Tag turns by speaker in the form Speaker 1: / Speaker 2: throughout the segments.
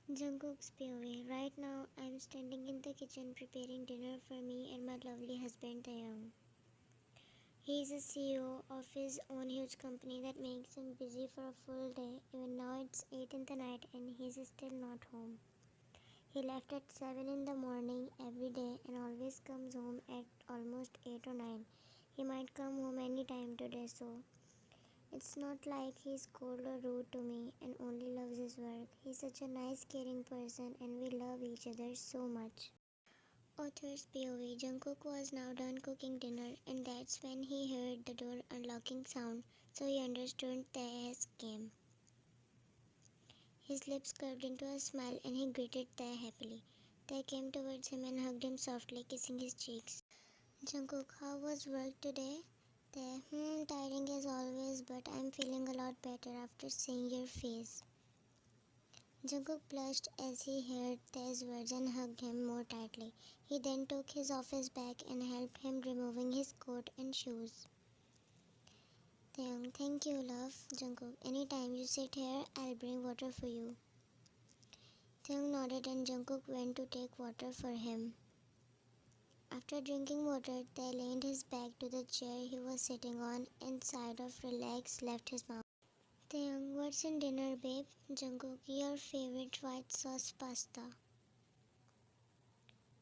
Speaker 1: Jungkook's POV. Right now, I'm standing in the kitchen preparing dinner for me and my lovely husband Taehyung. He is a CEO of his own huge company that makes him busy for a full day. Even now it's 8 in the night and he's still not home. He left at 7 in the morning every day and always comes home at almost 8 or 9. He might come home any time today, so it's not like he's cold or rude to me and only loves his work. He's such a nice, caring person and we love each other so much. Author's POV. Jungkook was now done cooking dinner and that's when he heard the door unlocking sound, so he understood Tae has came. His lips curved into a smile and he greeted Tae happily. Tae came towards him and hugged him softly, kissing his cheeks. Jungkook, how was work today? Tae, tiring as always, but I'm feeling a lot better after seeing your face. Jungkook blushed as he heard Tae's words and hugged him more tightly. He then took his office bag and helped him removing his coat and shoes. Taehyung, thank you, love. Jungkook, anytime you sit here, I'll bring water for you. Taehyung nodded and Jungkook went to take water for him. After drinking water, Tae leaned his back to the chair he was sitting on and sighed of relax left his mouth. Taehyung, what's in dinner, babe? Jungkook, your favorite white sauce pasta.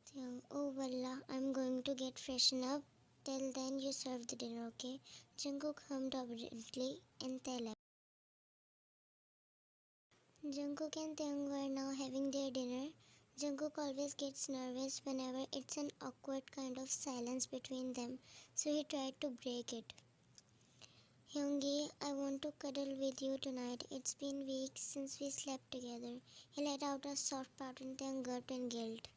Speaker 1: Taehyung, oh wallah, I'm going to get freshen up. Till then you serve the dinner, okay? Jungkook hummed obediently and Tae left. Jungkook and Taehyung were now having their dinner. Jungkook always gets nervous whenever it's an awkward kind of silence between them, so he tried to break it. Hyungi, I want to cuddle with you tonight. It's been weeks since we slept together. He let out a soft pout and Taehyung gulped in guilt.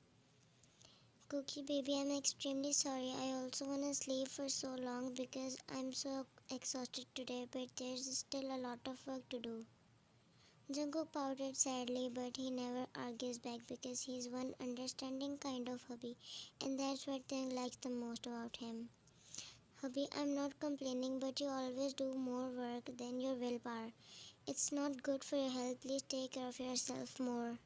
Speaker 1: Cookie baby, I'm extremely sorry. I also want to sleep for so long because I'm so exhausted today, but there's still a lot of work to do. Jungkook pouted sadly, but he never argues back because he's one understanding kind of hubby, and that's what Taehyung likes the most about him. Hubby, I'm not complaining, but you always do more work than your willpower. It's not good for your health. Please take care of yourself more.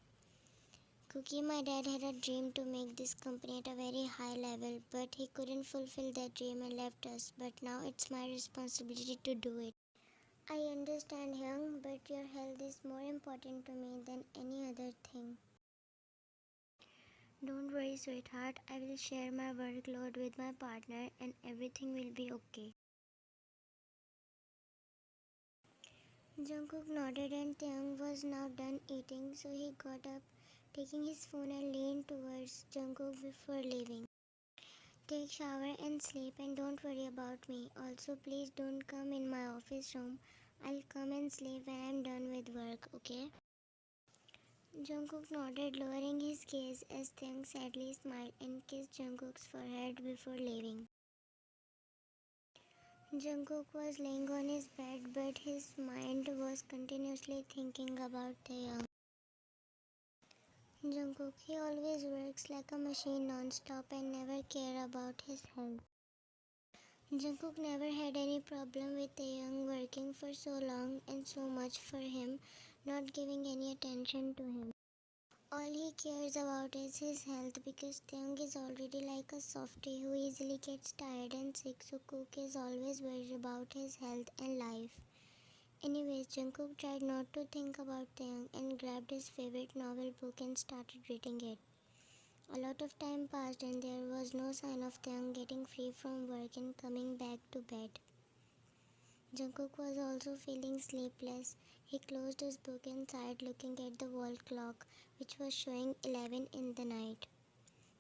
Speaker 1: Cookie, my dad had a dream to make this company at a very high level, but he couldn't fulfill that dream and left us. But now it's my responsibility to do it. I understand, Hyung, but your health is more important to me than any other thing. Don't worry, sweetheart. I will share my workload with my partner and everything will be okay. Jungkook nodded and Taehyung was now done eating, so he got up, taking his phone and leaned towards Jungkook before leaving. Take shower and sleep and don't worry about me. Also, please don't come in my office room. I'll come and sleep when I'm done with work, okay? Jungkook nodded, lowering his gaze as Taehyung sadly smiled and kissed Jungkook's forehead before leaving. Jungkook was laying on his bed, but his mind was continuously thinking about Taehyung. Jungkook, he always works like a machine non-stop and never care about his health. Jungkook never had any problem with Taehyung working for so long and so much for him, not giving any attention to him. All he cares about is his health because Taehyung is already like a softie who easily gets tired and sick, so Kook is always worried about his health and life. Anyways, Jungkook tried not to think about Taehyung and grabbed his favorite novel book and started reading it. A lot of time passed and there was no sign of Taehyung getting free from work and coming back to bed. Jungkook was also feeling sleepless. He closed his book and sighed looking at the wall clock, which was showing 11 in the night.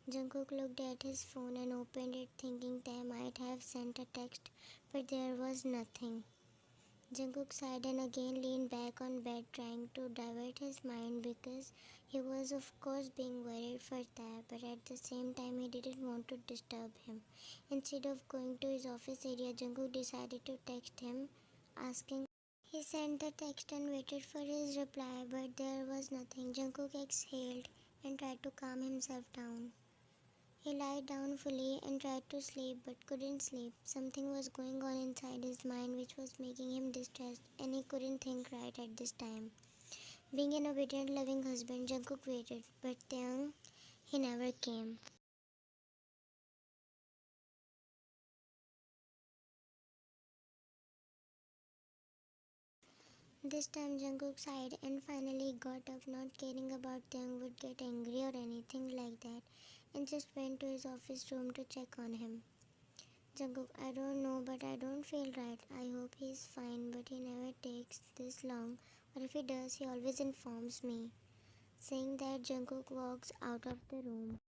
Speaker 1: Jungkook looked at his phone and opened it thinking Tae might have sent a text, but there was nothing. Jungkook sighed and again leaned back on bed trying to divert his mind because he was of course being worried for Tae, but at the same time he didn't want to disturb him. Instead of going to his office area, Jungkook decided to text him asking. He sent the text and waited for his reply, but there was nothing. Jungkook exhaled and tried to calm himself down. He lied down fully and tried to sleep but couldn't sleep. Something was going on inside his mind which was making him distressed and he couldn't think right at this time. Being an obedient, loving husband, Jungkook waited, but Taehyung, he never came. This time Jungkook sighed and finally got up, not caring about Taehyung would get angry or anything like that, and just went to his office room to check on him. Jungkook, I don't know, but I don't feel right. I hope he's fine, but he never takes this long. Or if he does, he always informs me. Saying that, Jungkook walks out of the room.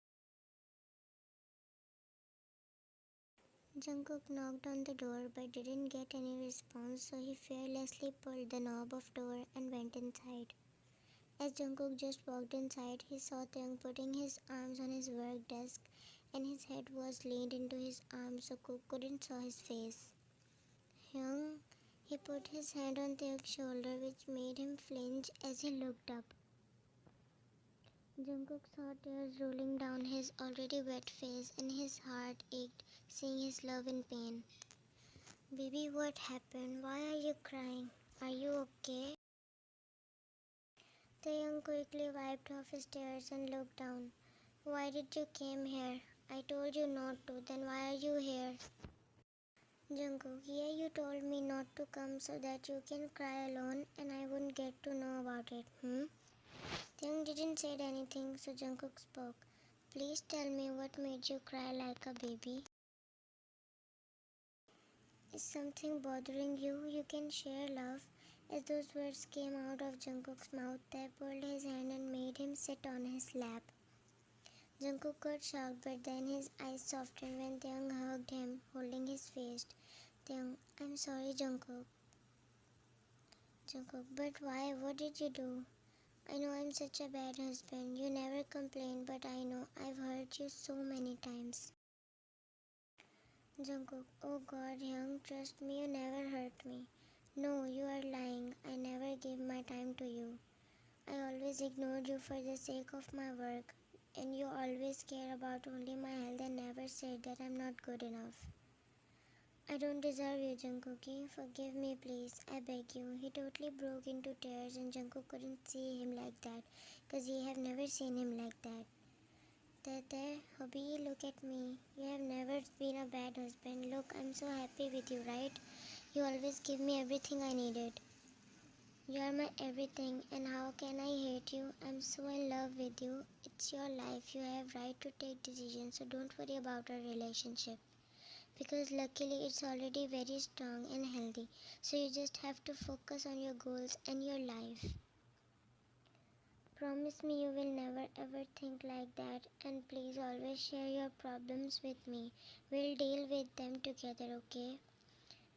Speaker 1: Jungkook knocked on the door but didn't get any response, so he fearlessly pulled the knob of door and went inside. As Jungkook just walked inside, he saw Taehyung putting his arms on his work desk and his head was leaned into his arms so Cook couldn't saw his face. Hyung, he put his hand on Taehyung's shoulder which made him flinch as he looked up. Jungkook saw tears rolling down his already wet face and his heart ached seeing his love in pain. Baby, what happened? Why are you crying? Are you okay? Taehyung quickly wiped off his tears and looked down. Why did you came here? I told you not to, then why are you here? Jungkook, yeah, you told me not to come so that you can cry alone and I wouldn't get to know about it, Taehyung didn't say anything, so Jungkook spoke. Please tell me what made you cry like a baby. Is something bothering you? You can share love. As those words came out of Jungkook's mouth, Tae pulled his hand and made him sit on his lap. Jungkook got shocked, but then his eyes softened when Taehyung hugged him, holding his face. Taehyung, I'm sorry, Jungkook. Jungkook, but why? What did you do? I know I'm such a bad husband. You never complain, but I know I've hurt you so many times. Jungkook, oh God, Hyung, trust me, you never hurt me. No, you are lying. I never gave my time to you. I always ignored you for the sake of my work, and you always care about only my health and never said that I'm not good enough. I don't deserve you, Jungkookie. Forgive me, please. I beg you. He totally broke into tears, and Jungkook couldn't see him like that, cause he have never seen him like that. Tete, hubby, look at me. You have never been a bad husband. Look, I'm so happy with you, right? You always give me everything I needed. You are my everything, and how can I hate you? I'm so in love with you. It's your life. You have right to take decisions, so don't worry about our relationship. Because luckily it's already very strong and healthy. So you just have to focus on your goals and your life. Promise me you will never ever think like that, and please always share your problems with me. We'll deal with them together, okay?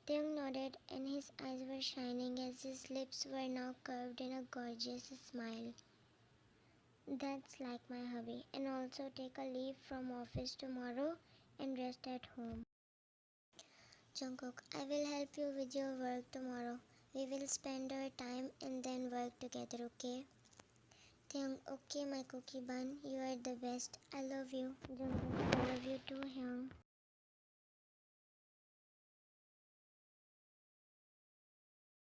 Speaker 1: Taehyung nodded and his eyes were shining as his lips were now curved in a gorgeous smile. That's like my hubby. And also take a leave from office tomorrow and rest at home. Jungkook, I will help you with your work tomorrow. We will spend our time and then work together, okay? Taehyung, okay my cookie bun, you are the best. I love you. Jungkook, I love you too, Hyung.